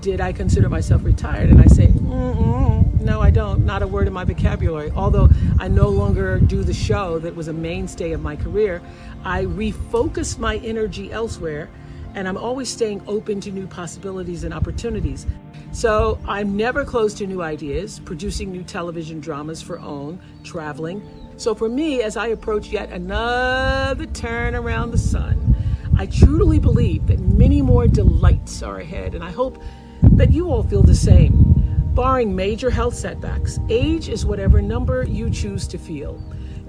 did I consider myself retired? And I say, no, I don't. Not a word in my vocabulary. Although I no longer do the show that was a mainstay of my career, I refocus my energy elsewhere, and I'm always staying open to new possibilities and opportunities. So I'm never closed to new ideas, producing new television dramas for OWN, traveling. So for me, as I approach yet another turn around the sun, I truly believe that many more delights are ahead, and I hope that you all feel the same. Barring major health setbacks, age is whatever number you choose to feel.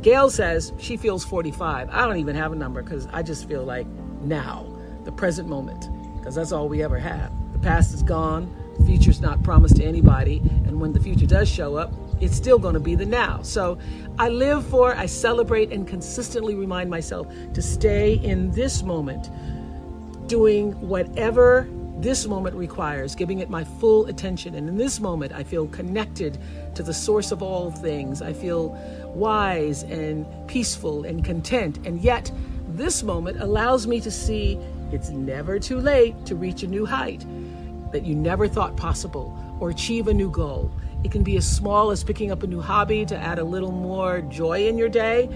Gail says she feels 45. I don't even have a number, because I just feel like now, the present moment, because that's all we ever have. The past is gone, The future's not promised to anybody, and when the future does show up, it's still going to be the now. So I celebrate, and consistently remind myself to stay in this moment, doing whatever this moment requires, giving it my full attention. And in this moment, I feel connected to the source of all things. I feel wise and peaceful and content. And yet, this moment allows me to see it's never too late to reach a new height that you never thought possible, or achieve a new goal. It can be as small as picking up a new hobby to add a little more joy in your day,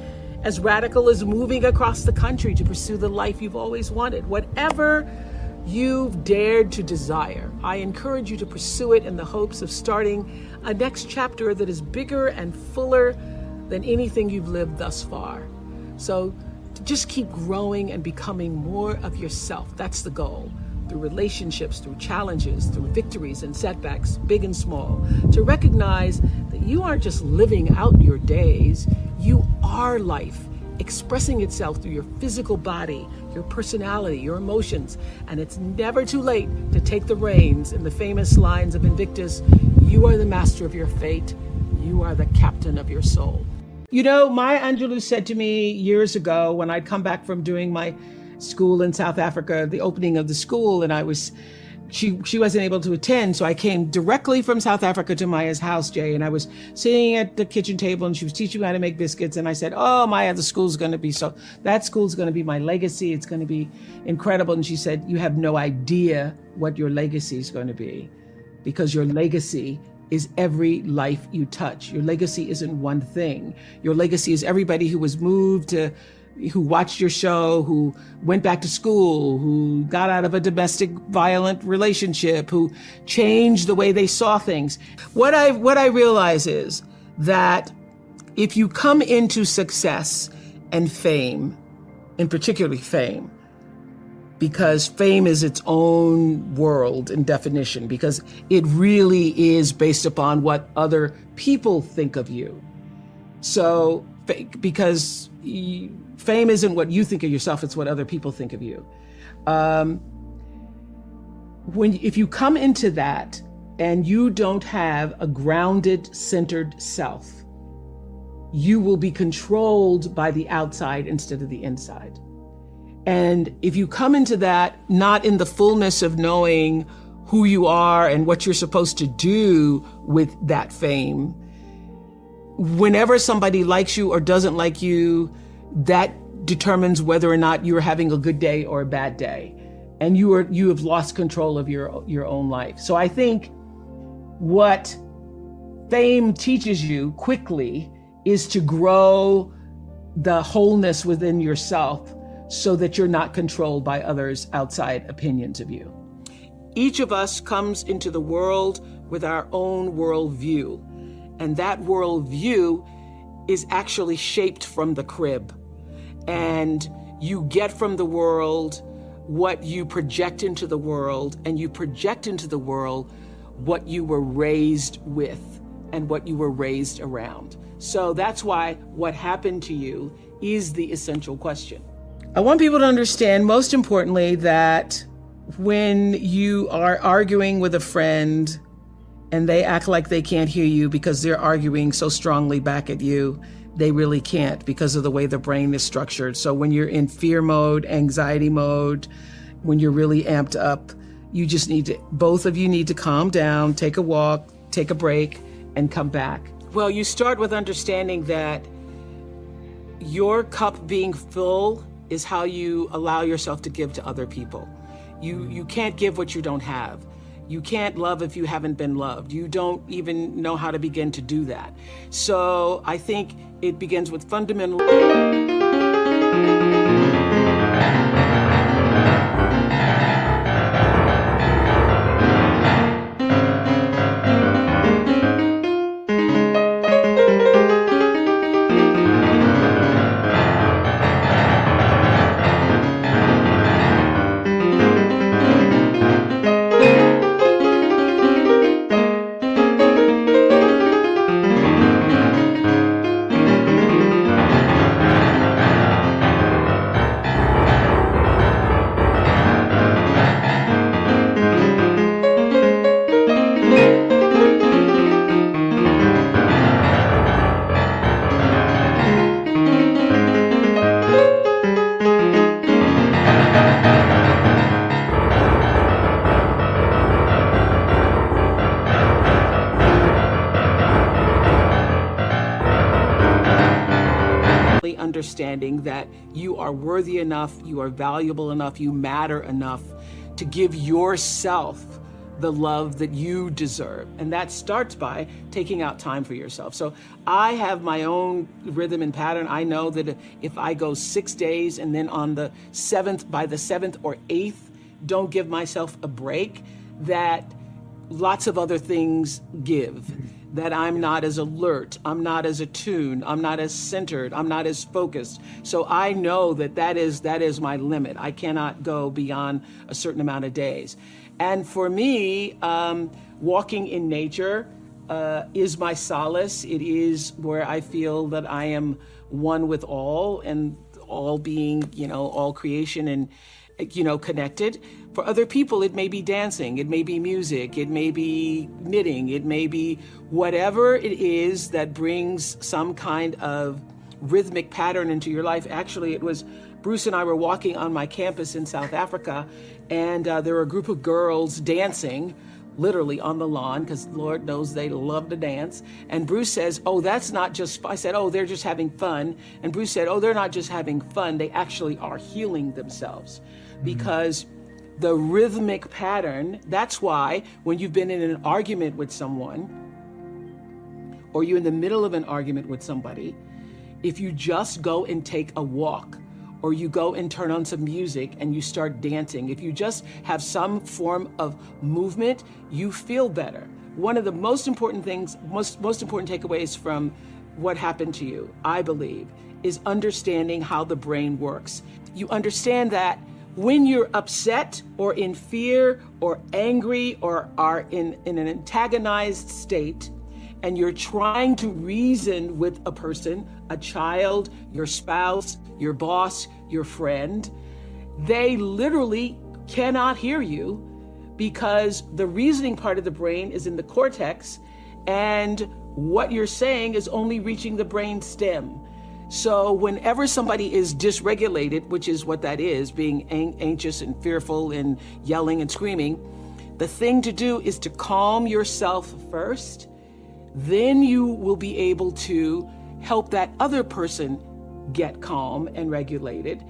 as radical as moving across the country to pursue the life you've always wanted. Whatever you've dared to desire, I encourage you to pursue it in the hopes of starting a next chapter that is bigger and fuller than anything you've lived thus far. So just keep growing and becoming more of yourself. That's the goal. Through relationships, through challenges, through victories and setbacks, big and small, to recognize that you aren't just living out your days, you are life, expressing itself through your physical body, your personality, your emotions. And it's never too late to take the reins. In the famous lines of Invictus, you are the master of your fate. You are the captain of your soul. You know, Maya Angelou said to me years ago when I'd come back from doing my school in South Africa, the opening of the school, and she wasn't able to attend, so I came directly from South Africa to Maya's house, Jay, and I was sitting at the kitchen table, and she was teaching me how to make biscuits, and I said, "Oh, Maya, that school's going to be my legacy. It's going to be incredible." And she said, "You have no idea what your legacy is going to be, because your legacy is every life you touch. Your legacy isn't one thing. Your legacy is everybody who was moved to, who watched your show, who went back to school, who got out of a domestic violent relationship, who changed the way they saw things." What I realize is that if you come into success and fame, and particularly fame, because fame is its own world in definition, because it really is based upon what other people think of you. So, because fame isn't what you think of yourself, it's what other people think of you. If you come into that and you don't have a grounded, centered self, you will be controlled by the outside instead of the inside. And if you come into that not in the fullness of knowing who you are and what you're supposed to do with that fame, whenever somebody likes you or doesn't like you, that determines whether or not you're having a good day or a bad day. And you have lost control of your own life. So I think what fame teaches you quickly is to grow the wholeness within yourself, so that you're not controlled by others' outside opinions of you. Each of us comes into the world with our own worldview, and that worldview is actually shaped from the crib. And you get from the world what you project into the world, and you project into the world what you were raised with and what you were raised around. So that's why what happened to you is the essential question. I want people to understand, most importantly, that when you are arguing with a friend and they act like they can't hear you because they're arguing so strongly back at you, they really can't, because of the way the brain is structured. So when you're in fear mode, anxiety mode, when you're really amped up, both of you need to calm down, take a walk, take a break, and come back. Well, you start with understanding that your cup being full is how you allow yourself to give to other people. You can't give what you don't have. You can't love if you haven't been loved. You don't even know how to begin to do that. So I think it begins with fundamental. understanding that you are worthy enough, you are valuable enough, you matter enough to give yourself the love that you deserve. And that starts by taking out time for yourself. So I have my own rhythm and pattern. I know that if I go 6 days and then by the seventh or eighth, don't give myself a break, that lots of other things give. That I'm not as alert, I'm not as attuned, I'm not as centered, I'm not as focused. So I know that is my limit. I cannot go beyond a certain amount of days. And for me, walking in nature is my solace. It is where I feel that I am one with all, and all being, all creation and, connected. For other people, it may be dancing, it may be music, it may be knitting, it may be whatever it is that brings some kind of rhythmic pattern into your life. Actually, it was Bruce and I were walking on my campus in South Africa, and there were a group of girls dancing literally on the lawn, because Lord knows they love to dance. And Bruce says, oh, that's not just, I said, oh, they're just having fun. And Bruce said, oh, they're not just having fun, they actually are healing themselves. Because the rhythmic pattern, that's why when you've been in an argument with someone, or you're in the middle of an argument with somebody, if you just go and take a walk, or you go and turn on some music and you start dancing, if you just have some form of movement, you feel better. One of the most important things, most important takeaways from what happened to you, I believe, is understanding how the brain works. You understand that when you're upset or in fear or angry or are in an antagonized state, and you're trying to reason with a person, a child, your spouse, your boss, your friend, they literally cannot hear you because the reasoning part of the brain is in the cortex, and what you're saying is only reaching the brain stem. So whenever somebody is dysregulated, which is what that is, being anxious and fearful and yelling and screaming, the thing to do is to calm yourself first. Then you will be able to help that other person get calm and regulated.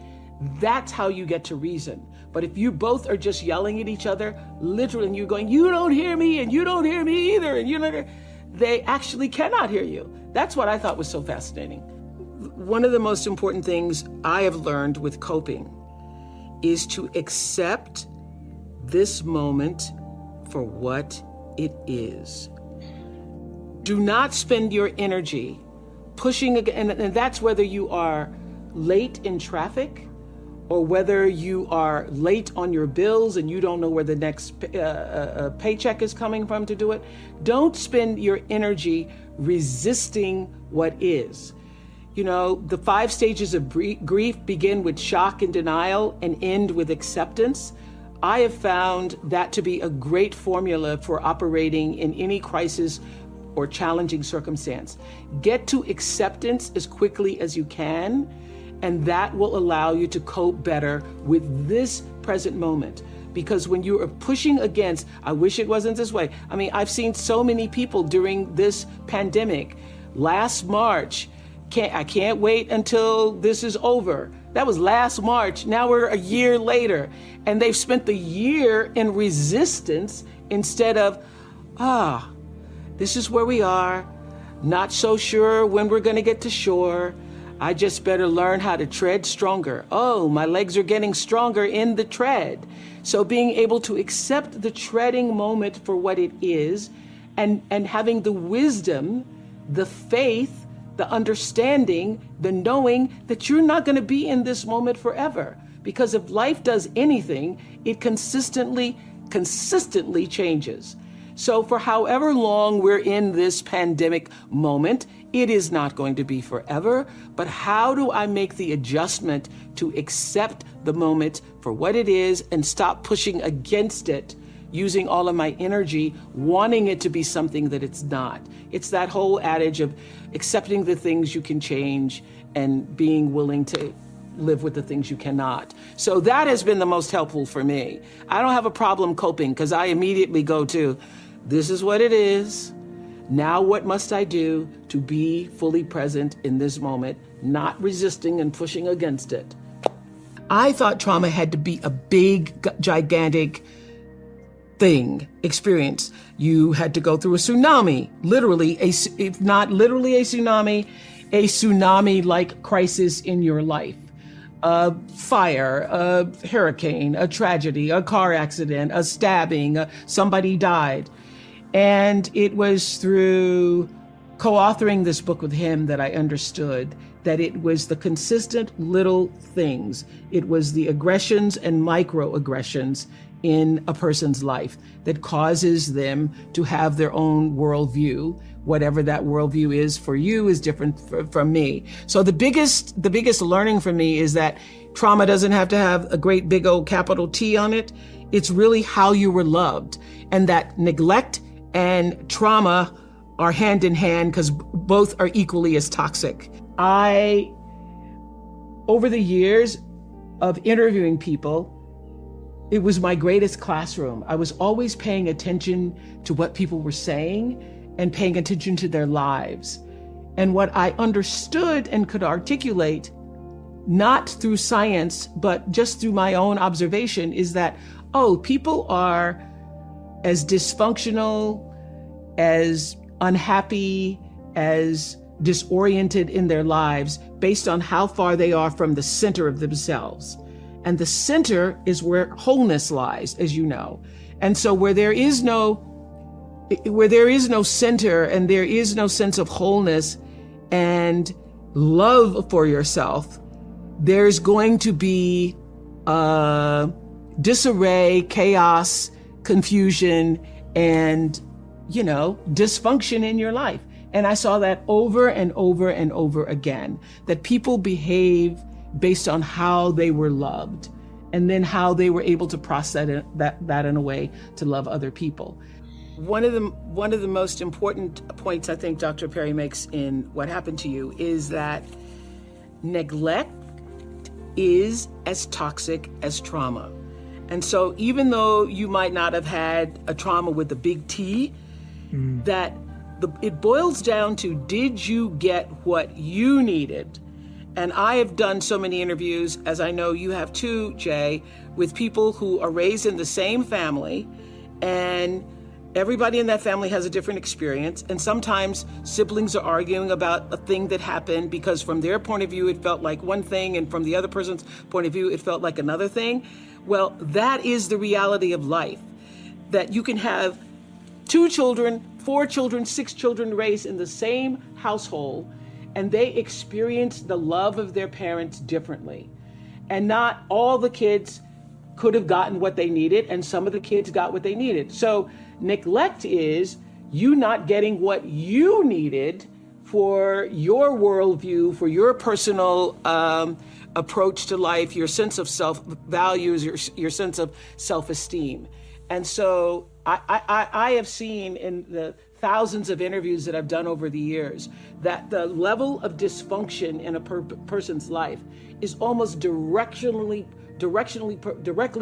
That's how you get to reason. But if you both are just yelling at each other, literally, and you're going, you don't hear me and you don't hear me either, and they actually cannot hear you. That's what I thought was so fascinating. One of the most important things I have learned with coping is to accept this moment for what it is. Do not spend your energy pushing, and that's whether you are late in traffic or whether you are late on your bills and you don't know where the next paycheck is coming from to do it. Don't spend your energy resisting what is. The 5 stages of grief begin with shock and denial and end with acceptance. I have found that to be a great formula for operating in any crisis or challenging circumstance. Get to acceptance as quickly as you can, and that will allow you to cope better with this present moment. Because when you are pushing against, I wish it wasn't this way. I mean, I've seen so many people during this pandemic. Last March, I can't wait until this is over. That was last March. Now we're a year later, and they've spent the year in resistance instead of, this is where we are, not so sure when we're going to get to shore. I just better learn how to tread stronger. Oh, my legs are getting stronger in the tread. So being able to accept the treading moment for what it is, and having the wisdom, the faith, the understanding, the knowing that you're not going to be in this moment forever. Because if life does anything, it consistently changes. So for however long we're in this pandemic moment, it is not going to be forever. But how do I make the adjustment to accept the moment for what it is and stop pushing against it, using all of my energy, wanting it to be something that it's not? It's that whole adage of accepting the things you can change and being willing to live with the things you cannot. So that has been the most helpful for me. I don't have a problem coping because I immediately go to, this is what it is. Now what must I do to be fully present in this moment, not resisting and pushing against it? I thought trauma had to be a big, gigantic experience. You had to go through a tsunami, literally, if not literally a tsunami-like crisis in your life. A fire, a hurricane, a tragedy, a car accident, a stabbing, somebody died. And it was through co-authoring this book with him that I understood that it was the consistent little things. It was the aggressions and microaggressions in a person's life that causes them to have their own worldview. Whatever that worldview is for you is different from me. So the biggest learning for me is that trauma doesn't have to have a great big old capital T on it. It's really how you were loved, and that neglect and trauma are hand in hand because both are equally as toxic. Over the years of interviewing people, it was my greatest classroom. I was always paying attention to what people were saying and paying attention to their lives. And what I understood and could articulate, not through science, but just through my own observation, is that, people are as dysfunctional, as unhappy, as disoriented in their lives based on how far they are from the center of themselves. And the center is where wholeness lies, as you know. And so where there is no center and there is no sense of wholeness and love for yourself, there's going to be disarray, chaos, confusion, and, dysfunction in your life. And I saw that over and over and over again, that people behave based on how they were loved and then how they were able to process that in a way to love other people. One of the most important points I think Dr. Perry makes in What Happened to You is that neglect is as toxic as trauma. And so even though you might not have had a trauma with a big T, it boils down to, did you get what you needed? And I have done so many interviews, as I know you have too, Jay, with people who are raised in the same family, and everybody in that family has a different experience. And sometimes siblings are arguing about a thing that happened because from their point of view, it felt like one thing, and from the other person's point of view, it felt like another thing. Well, that is the reality of life, that you can have 2 children, 4 children, 6 children raised in the same household, and they experience the love of their parents differently. And not all the kids could have gotten what they needed, and some of the kids got what they needed. So neglect is you not getting what you needed for your worldview, for your personal approach to life, your sense of self-values, your sense of self-esteem. And so I have seen in the thousands of interviews that I've done over the years that the level of dysfunction in a person's life is almost directly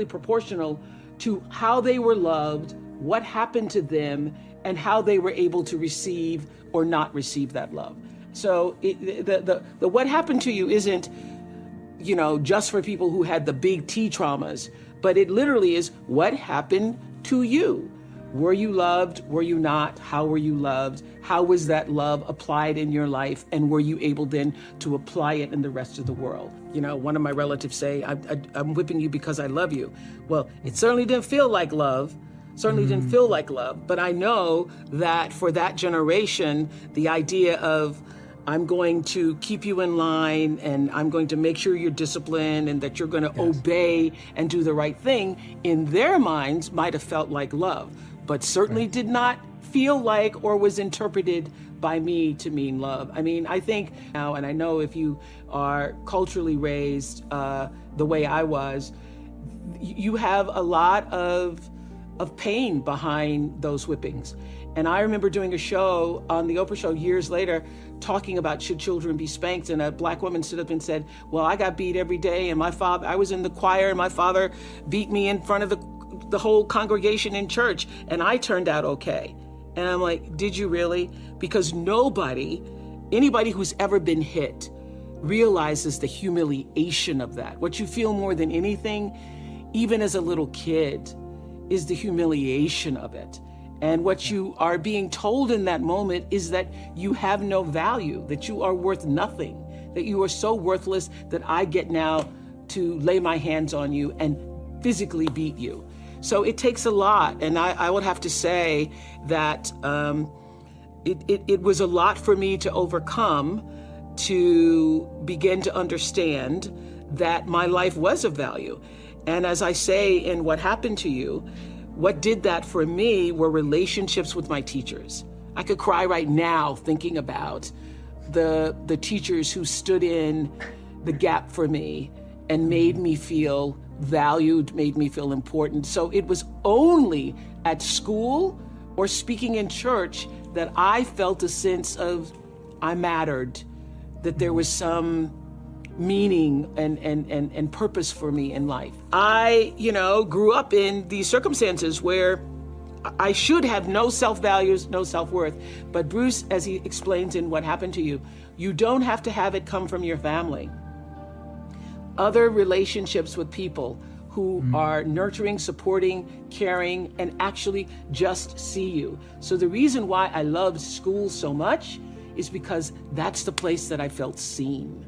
proportional to how they were loved, what happened to them, and how they were able to receive or not receive that love. So the what happened to you isn't, just for people who had the big T traumas, but it literally is what happened to you. Were you loved? Were you not? How were you loved? How was that love applied in your life? And were you able then to apply it in the rest of the world? One of my relatives say, I'm whipping you because I love you. Well, it certainly didn't feel like love. But I know that for that generation, the idea of I'm going to keep you in line and I'm going to make sure you're disciplined and that you're going to obey and do the right thing, in their minds might have felt like love, but certainly did not feel like or was interpreted by me to mean love. I mean, I think now, and I know if you are culturally raised the way I was, you have a lot of pain behind those whippings. And I remember doing a show on the Oprah show years later talking about should children be spanked, and a black woman stood up and said, well, I got beat every day, and I was in the choir and my father beat me in front of the whole congregation in church, and I turned out okay. And I'm like, did you really? Because anybody who's ever been hit realizes the humiliation of that. What you feel more than anything, even as a little kid, is the humiliation of it. And what you are being told in that moment is that you have no value, that you are worth nothing, that you are so worthless that I get now to lay my hands on you and physically beat you. So it takes a lot. And I would have to say that it was a lot for me to overcome, to begin to understand that my life was of value. And as I say in What Happened to You, what did that for me were relationships with my teachers. I could cry right now thinking about the teachers who stood in the gap for me and made me feel valued, made me feel important. So it was only at school or speaking in church that I felt a sense of I mattered, that there was some meaning and purpose for me in life. I, grew up in these circumstances where I should have no self-values, no self-worth. But Bruce, as he explains in What Happened to You, you don't have to have it come from your family. Other relationships with people who are nurturing, supporting, caring, and actually just see you. So the reason why I love school so much is because that's the place that I felt seen.